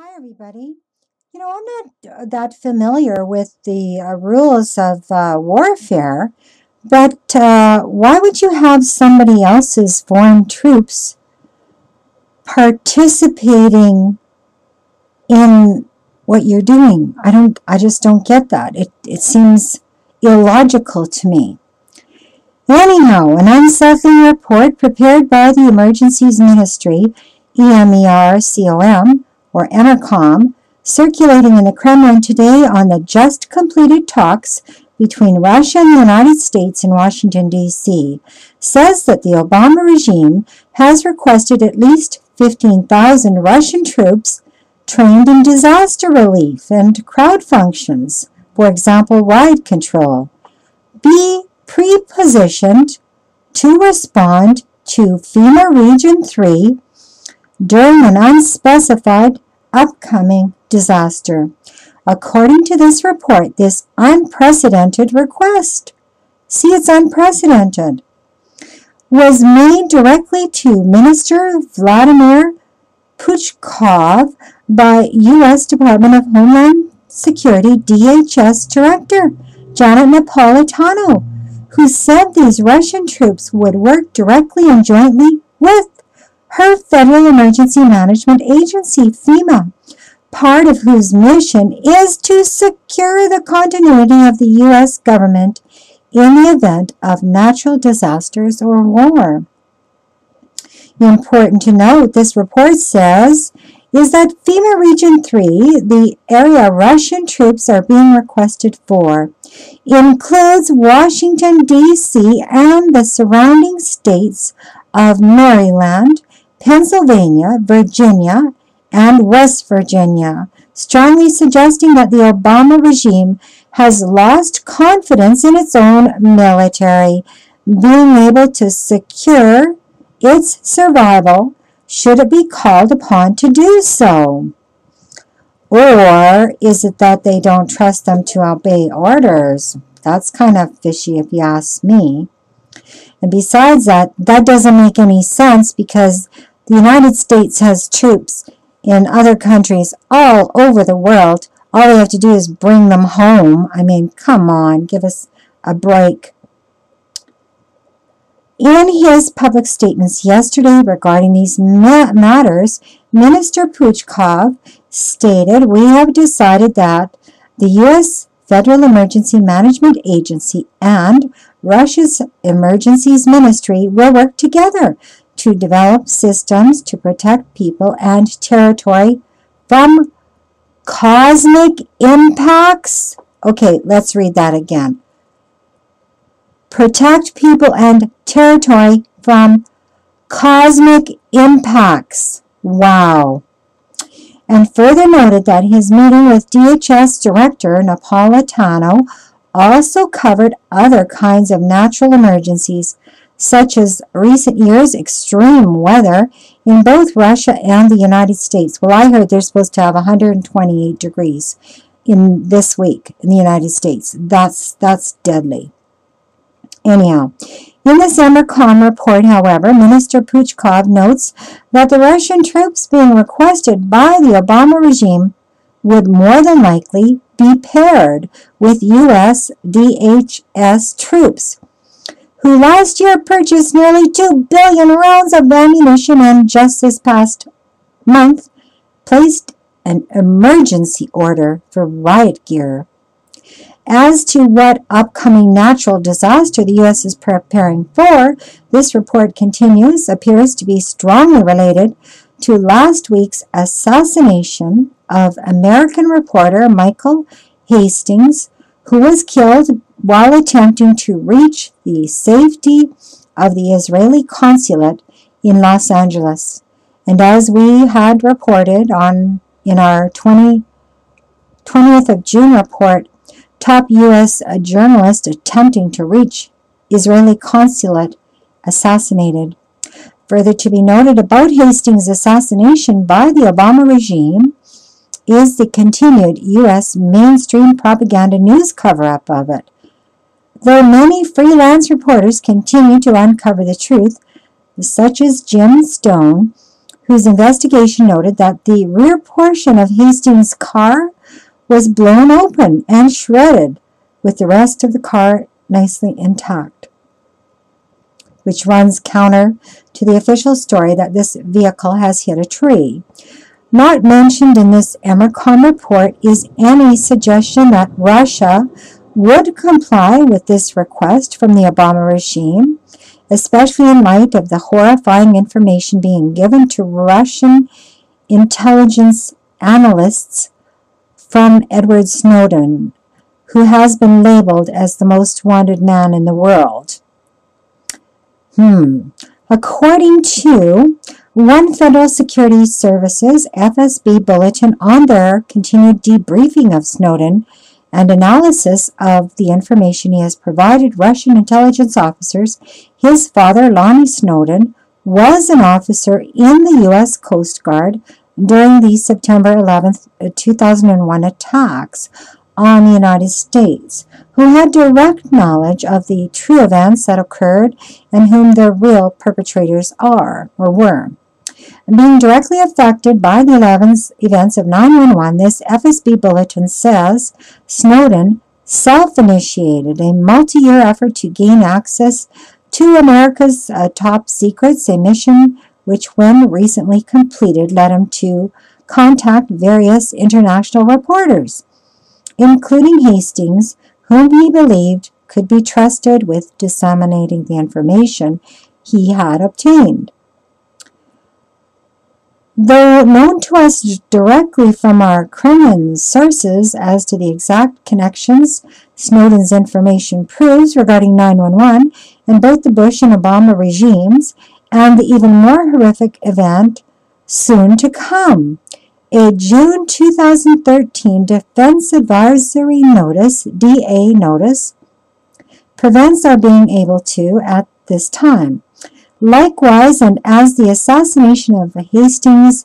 Hi, everybody. I'm not that familiar with the rules of warfare, but why would you have somebody else's foreign troops participating in what you're doing? I just don't get that. It seems illogical to me. Anyhow, an unsettling report prepared by the Emergencies Ministry, EMERCOM, or EMERCOM, circulating in the Kremlin today on the just completed talks between Russia and the United States in Washington, D.C., says that the Obama regime has requested at least 15,000 Russian troops trained in disaster relief and crowd functions, for example, riot control, be pre-positioned to respond to FEMA Region 3 during an unspecified upcoming disaster. According to this report, this unprecedented request, see, it's unprecedented, was made directly to Minister Vladimir Puchkov by U.S. Department of Homeland Security DHS Director Janet Napolitano, who said these Russian troops would work directly and jointly with her Federal Emergency Management Agency, FEMA, part of whose mission is to secure the continuity of the U.S. government in the event of natural disasters or war. Important to note, this report says, is that FEMA Region 3, the area Russian troops are being requested for, includes Washington, D.C. and the surrounding states of Maryland, Pennsylvania, Virginia, and West Virginia, strongly suggesting that the Obama regime has lost confidence in its own military, being able to secure its survival should it be called upon to do so. Or is it that they don't trust them to obey orders? That's kind of fishy if you ask me. And besides that doesn't make any sense because the United States has troops in other countries all over the world. All they have to do is bring them home. I mean, come on, give us a break. In his public statements yesterday regarding these matters, Minister Puchkov stated, "We have decided that the U.S. Federal Emergency Management Agency and Russia's Emergencies Ministry will work together to develop systems to protect people and territory from cosmic impacts." Okay, let's read that again. Protect people and territory from cosmic impacts. Wow. And further noted that his meeting with DHS Director Napolitano also covered other kinds of natural emergencies, such as recent years' extreme weather in both Russia and the United States. Well, I heard they're supposed to have 128 degrees in this week in the United States. That's deadly. Anyhow, in the EMERCOM report, however, Minister Puchkov notes that the Russian troops being requested by the Obama regime would more than likely be paired with U.S. DHS troops, who last year purchased nearly 2 billion rounds of ammunition and just this past month placed an emergency order for riot gear. As to what upcoming natural disaster the U.S. is preparing for, this report continues, appears to be strongly related to last week's assassination of American reporter Michael Hastings, who was killed while attempting to reach the safety of the Israeli consulate in Los Angeles. And as we had reported in our 20th of June report, top U.S. journalist attempting to reach Israeli consulate assassinated. Further to be noted about Hastings' assassination by the Obama regime is the continued U.S. mainstream propaganda news cover-up of it. Though many freelance reporters continue to uncover the truth, such as Jim Stone, whose investigation noted that the rear portion of Hastings' car was blown open and shredded, with the rest of the car nicely intact, which runs counter to the official story that this vehicle has hit a tree. Not mentioned in this EMERCOM report is any suggestion that Russia would comply with this request from the Obama regime, especially in light of the horrifying information being given to Russian intelligence analysts from Edward Snowden, who has been labeled as the most wanted man in the world. According to one Federal Security Services FSB bulletin on their continued debriefing of Snowden and analysis of the information he has provided Russian intelligence officers, his father, Lonnie Snowden, was an officer in the U.S. Coast Guard during the September 11, 2001 attacks on the United States, who had direct knowledge of the true events that occurred and whom the real perpetrators are or were. Being directly affected by the events of 9/11, this FSB bulletin says Snowden self-initiated a multi-year effort to gain access to America's top secrets, a mission which, when recently completed, led him to contact various international reporters, including Hastings, whom he believed could be trusted with disseminating the information he had obtained. Though known to us directly from our Kremlin sources as to the exact connections Snowden's information proves regarding 9/11 in both the Bush and Obama regimes, and the even more horrific event soon to come. A June 2013 Defense Advisory Notice, DA notice, prevents our being able to at this time. Likewise, and as the assassination of Hastings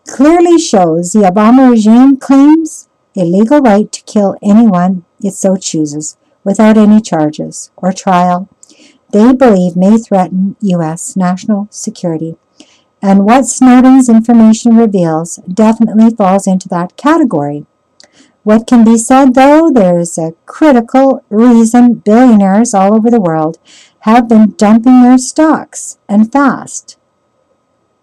clearly shows, the Obama regime claims a legal right to kill anyone it so chooses without any charges or trial they believe may threaten U.S. national security. And what Snowden's information reveals definitely falls into that category. What can be said, though? There's a critical reason billionaires all over the world have been dumping their stocks, and fast.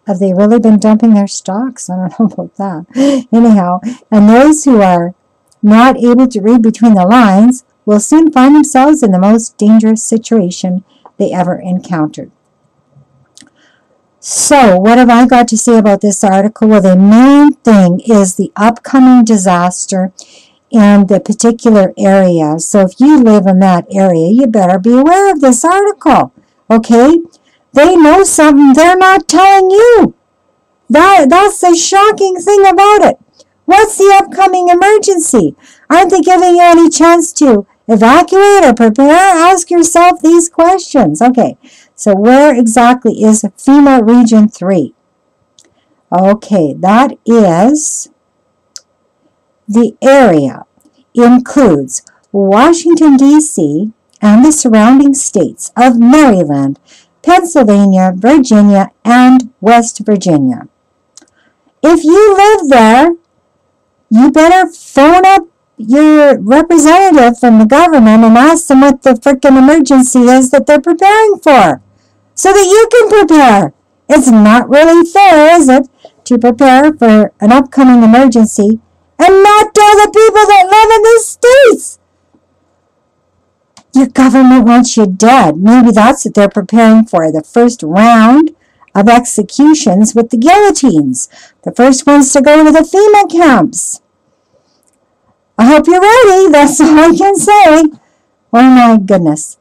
Have they really been dumping their stocks? I don't know about that. Anyhow, and those who are not able to read between the lines will soon find themselves in the most dangerous situation they ever encountered. So, what have I got to say about this article? Well, the main thing is the upcoming disaster in the particular area. So if you live in that area, you better be aware of this article, okay? They know something they're not telling you. That's the shocking thing about it. What's the upcoming emergency? Aren't they giving you any chance to evacuate or prepare? Ask yourself these questions. Okay, so where exactly is FEMA Region 3? Okay, that is the area includes Washington, D.C., and the surrounding states of Maryland, Pennsylvania, Virginia, and West Virginia. If you live there, you better phone up your representative from the government and ask them what the frickin' emergency is that they're preparing for, so that you can prepare. It's not really fair, is it, to prepare for an upcoming emergency and not tell the people that live in the states? Your government wants you dead. Maybe that's what they're preparing for, the first round of executions with the guillotines. The first ones to go to the FEMA camps. I hope you're ready. That's all I can say. Oh my goodness.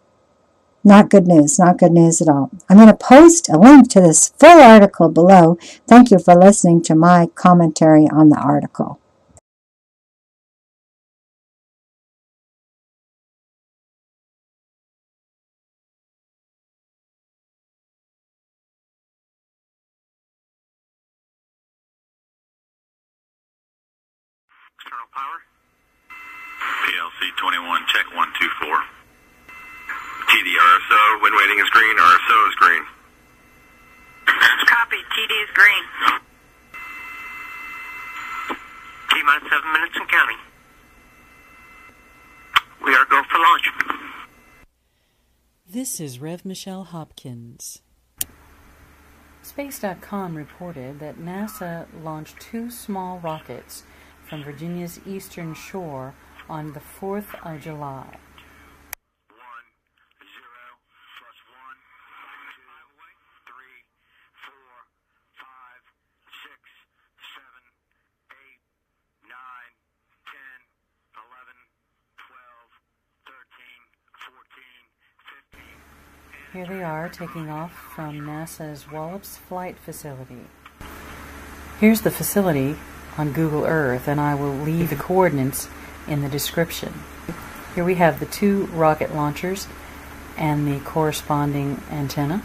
Not good news. Not good news at all. I'm going to post a link to this full article below. Thank you for listening to my commentary on the article. External power. PLC 21, check 124. TD RSO, when waiting is green, RSO is green. Copy, TD is green. T-minus 7 minutes and counting. We are go for launch. This is Rev. Michelle Hopkins. Space.com reported that NASA launched 2 small rockets from Virginia's eastern shore on the 4th of July. 1, 0, plus 1, 2, 3, 4, 5, 6, 7, 8, 9, 10, 11, 12, 13, 14, 15. Here they are taking off from NASA's Wallops Flight Facility. Here's the facility on Google Earth, and I will leave the coordinates in the description. Here we have the 2 rocket launchers and the corresponding antenna.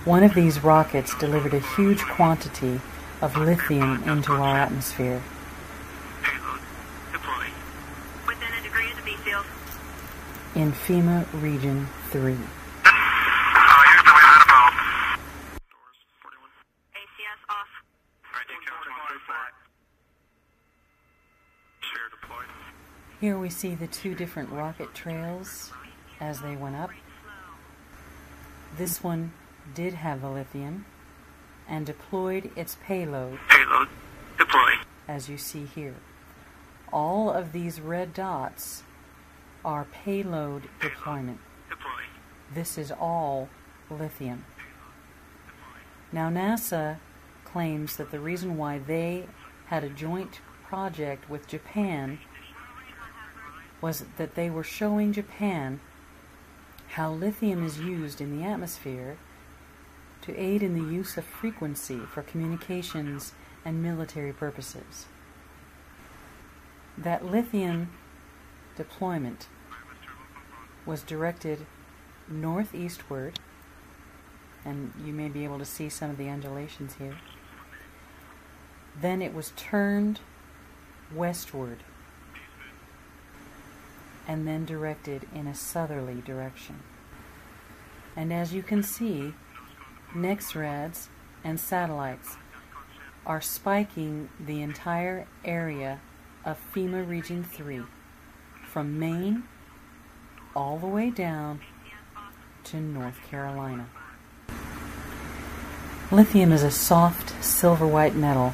One of these rockets delivered a huge quantity of lithium into our atmosphere. Payload deploy. Within a degree of the B field. In FEMA Region 3. Houston, we had a problem. Doors 41. ACS off. Ready, count 134. Share deployed. Here we see the 2 different rocket trails as they went up. This one did have the lithium and deployed its payload, Payload deploy. as you see here. All of these red dots are payload deployment. Deploy. This is all lithium. Now NASA claims that the reason why they had a joint project with Japan was that they were showing Japan how lithium is used in the atmosphere to aid in the use of frequency for communications and military purposes. That lithium deployment was directed northeastward, and you may be able to see some of the undulations here. Then it was turned westward and then directed in a southerly direction. And as you can see, NEXRADs and satellites are spiking the entire area of FEMA Region 3 from Maine all the way down to North Carolina. Lithium is a soft silver-white metal,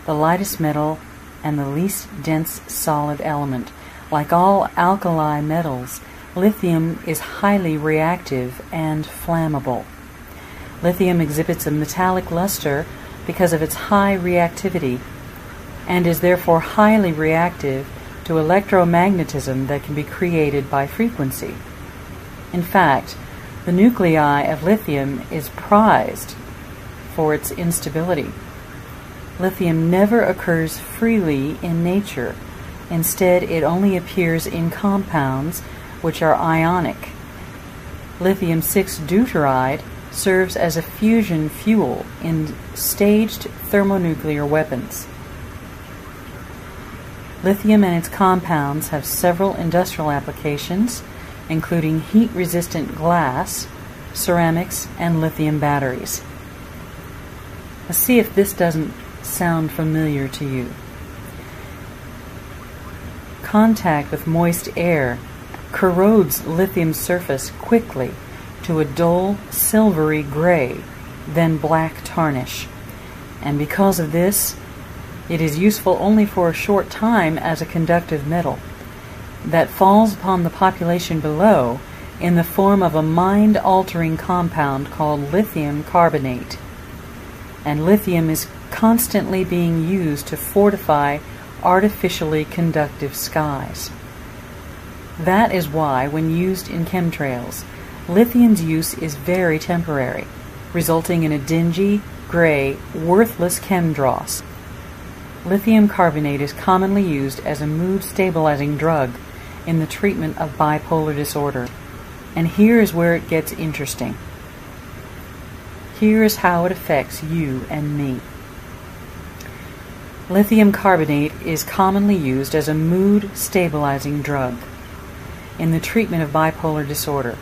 the lightest metal and the least dense solid element. Like all alkali metals, lithium is highly reactive and flammable. Lithium exhibits a metallic luster because of its high reactivity and is therefore highly reactive to electromagnetism that can be created by frequency. In fact, the nuclei of lithium is prized for its instability. Lithium never occurs freely in nature. Instead, it only appears in compounds which are ionic. Lithium-6 deuteride serves as a fusion fuel in staged thermonuclear weapons. Lithium and its compounds have several industrial applications, including heat-resistant glass, ceramics, and lithium batteries. Let's see if this doesn't sound familiar to you. Contact with moist air corrodes lithium's surface quickly to a dull silvery gray, then black tarnish. And because of this, it is useful only for a short time as a conductive metal that falls upon the population below in the form of a mind-altering compound called lithium carbonate. And lithium is constantly being used to fortify artificially conductive skies. That is why, when used in chemtrails, lithium's use is very temporary, resulting in a dingy, gray, worthless chemdross. Lithium carbonate is commonly used as a mood-stabilizing drug in the treatment of bipolar disorder. And here is where it gets interesting. Here is how it affects you and me. Lithium carbonate is commonly used as a mood-stabilizing drug in the treatment of bipolar disorder,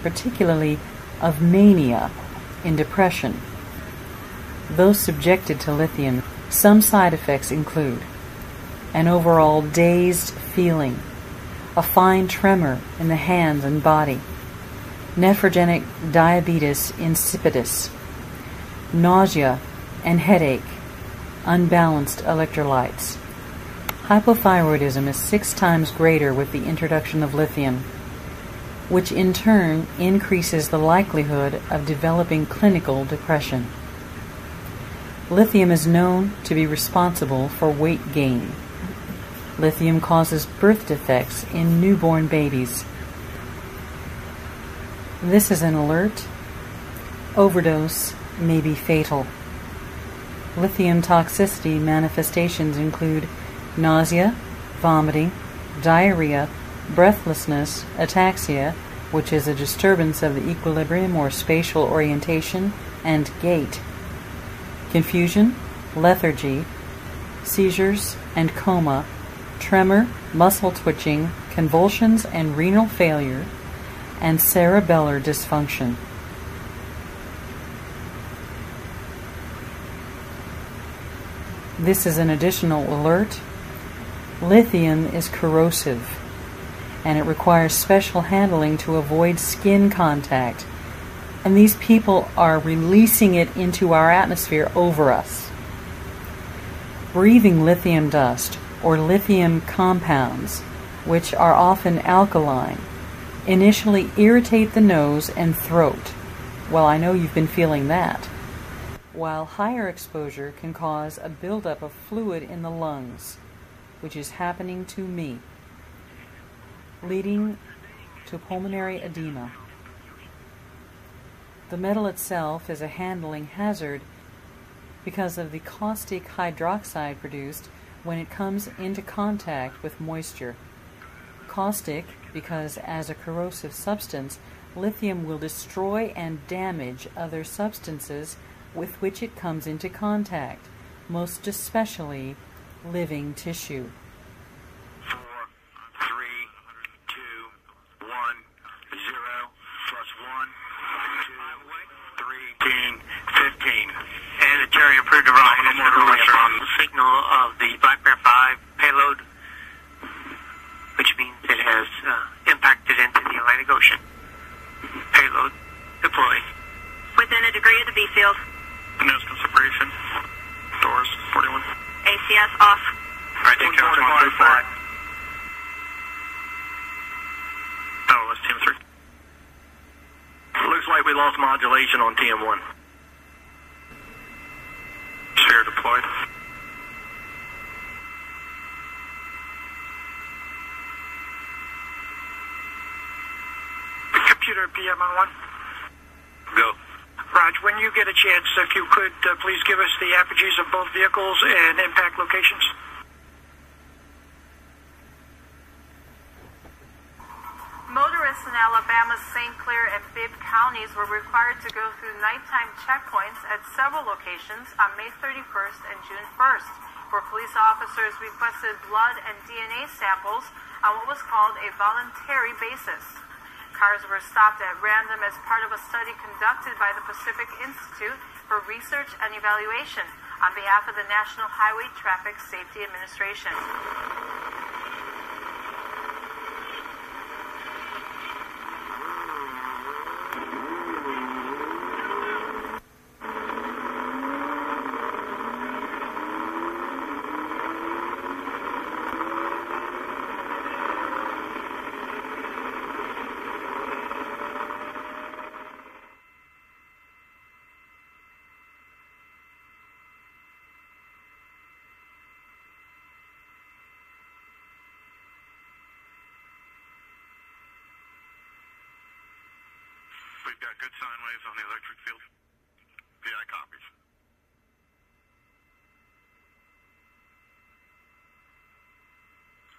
particularly of mania in depression. Those subjected to lithium, some side effects include an overall dazed feeling, a fine tremor in the hands and body, nephrogenic diabetes insipidus, nausea and headache, unbalanced electrolytes. Hypothyroidism is 6 times greater with the introduction of lithium, which in turn increases the likelihood of developing clinical depression. Lithium is known to be responsible for weight gain. Lithium causes birth defects in newborn babies. This is an alert. Overdose may be fatal. Lithium toxicity manifestations include nausea, vomiting, diarrhea, breathlessness, ataxia, which is a disturbance of the equilibrium or spatial orientation, and gait, confusion, lethargy, seizures and coma, tremor, muscle twitching, convulsions and renal failure, and cerebellar dysfunction. This is an additional alert. Lithium is corrosive, and it requires special handling to avoid skin contact. And these people are releasing it into our atmosphere over us. Breathing lithium dust or lithium compounds, which are often alkaline, initially irritate the nose and throat. Well, I know you've been feeling that. While higher exposure can cause a buildup of fluid in the lungs, which is happening to me, leading to pulmonary edema. The metal itself is a handling hazard because of the caustic hydroxide produced when it comes into contact with moisture. Caustic because as a corrosive substance, lithium will destroy and damage other substances with which it comes into contact, most especially living tissue. 4, 3, 2, 1, 0, plus 1, 2, 3, 10, 15. And the Terry approved the on the signal of the Black Bear 5 payload, which means it has impacted into the Atlantic Ocean. Payload deployed. Within a degree of the B field. Pronouncement separation. Doors 41. ACS off. Right, take count 135. Oh, that's TM3. Looks like we lost modulation on TM1. Sphere deployed. Computer PM on 1. Go. Raj, when you get a chance, if you could please give us the apogees of both vehicles and impact locations. Motorists in Alabama's St. Clair and Bibb counties were required to go through nighttime checkpoints at several locations on May 31st and June 1st, where police officers requested blood and DNA samples on what was called a voluntary basis. Cars were stopped at random as part of a study conducted by the Pacific Institute for Research and Evaluation on behalf of the National Highway Traffic Safety Administration. We've got good sine waves on the electric field. PI copies.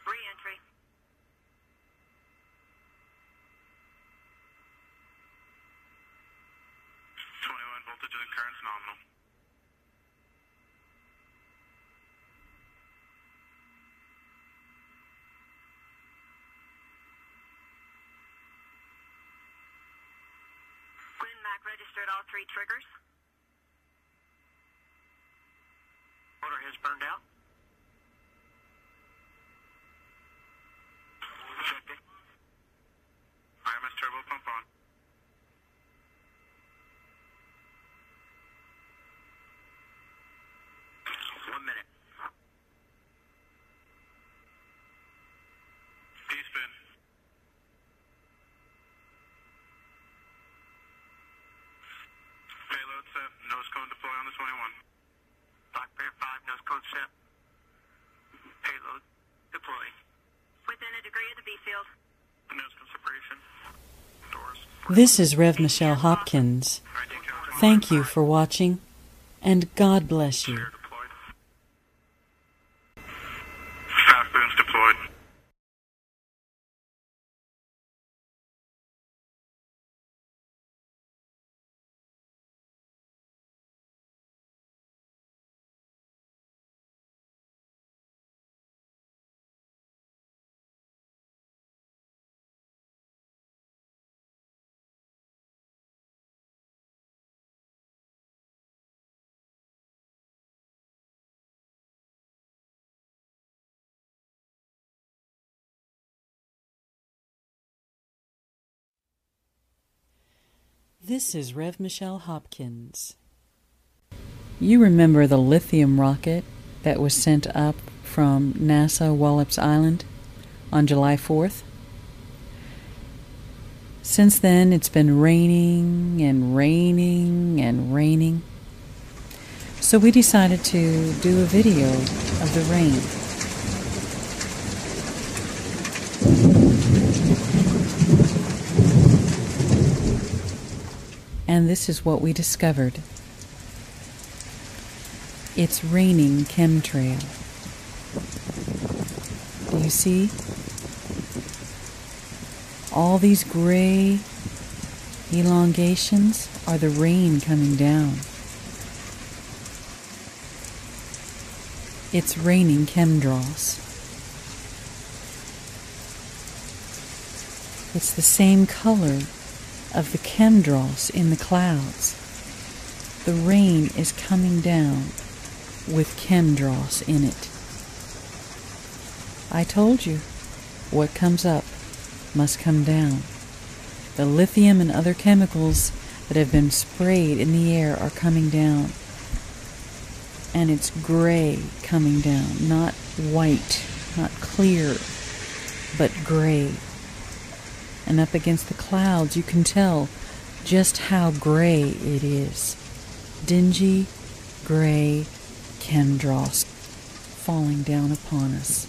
Re-entry. Voltage of the current's nominal. Green Mac registered. registered all 3 triggers. Motor has burned out. Checked it. IMS turbo pump on. One minute. D-spin. Payload set. Nose cone deploy on the 21. Black Bear 5, nose code set. Payload deploy. Within a degree of the B field. Nose cone separation. Doors. This is Rev. Michelle Hopkins. Thank you for watching, and God bless you. Deployed. Fast booms deployed. This is Rev. Michelle Hopkins. You remember the lithium rocket that was sent up from NASA Wallops Island on July 4th? Since then, it's been raining and raining and raining. So we decided to do a video of the rain. And this is what we discovered. It's raining chemtrail. Do you see? All these gray elongations are the rain coming down. It's raining chemdraws. It's the same color of the chemdraws in the clouds. The rain is coming down with chemdraws in it. I told you, what comes up must come down. The lithium and other chemicals that have been sprayed in the air are coming down. And it's gray coming down, not white, not clear, but gray. And up against the clouds, you can tell just how gray it is. Dingy, gray chemdraws falling down upon us.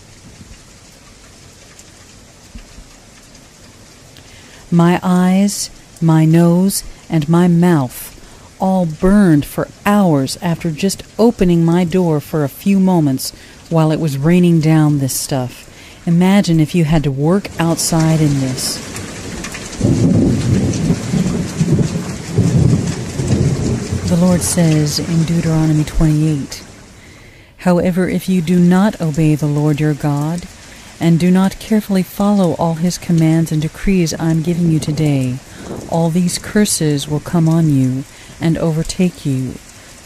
My eyes, my nose, and my mouth all burned for hours after just opening my door for a few moments while it was raining down this stuff. Imagine if you had to work outside in this. The Lord says in Deuteronomy 28, "However, if you do not obey the Lord your God, and do not carefully follow all his commands and decrees I am giving you today, all these curses will come on you and overtake you."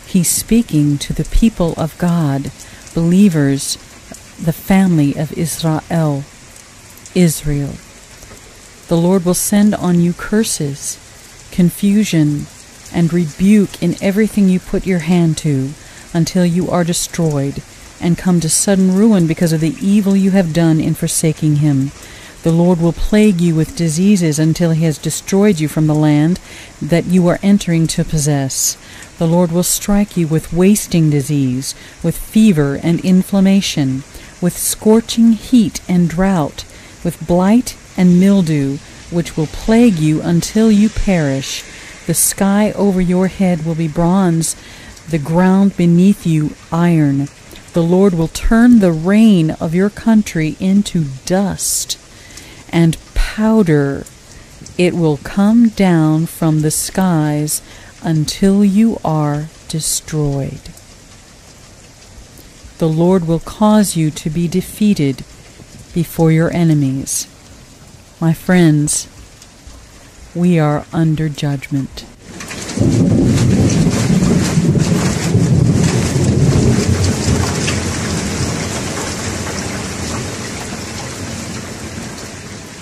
He's speaking to the people of God, believers, the family of Israel. The Lord will send on you curses, confusion, and rebuke in everything you put your hand to, until you are destroyed and come to sudden ruin because of the evil you have done in forsaking him. The Lord will plague you with diseases until he has destroyed you from the land that you are entering to possess. The Lord will strike you with wasting disease, with fever and inflammation, with scorching heat and drought, with blight and mildew, which will plague you until you perish. The sky over your head will be bronze, the ground beneath you iron. The Lord will turn the rain of your country into dust and powder. It will come down from the skies until you are destroyed. The Lord will cause you to be defeated before your enemies. My friends, we are under judgment.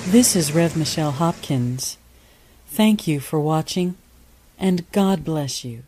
This is Rev. Michelle Hopkins. Thank you for watching, and God bless you.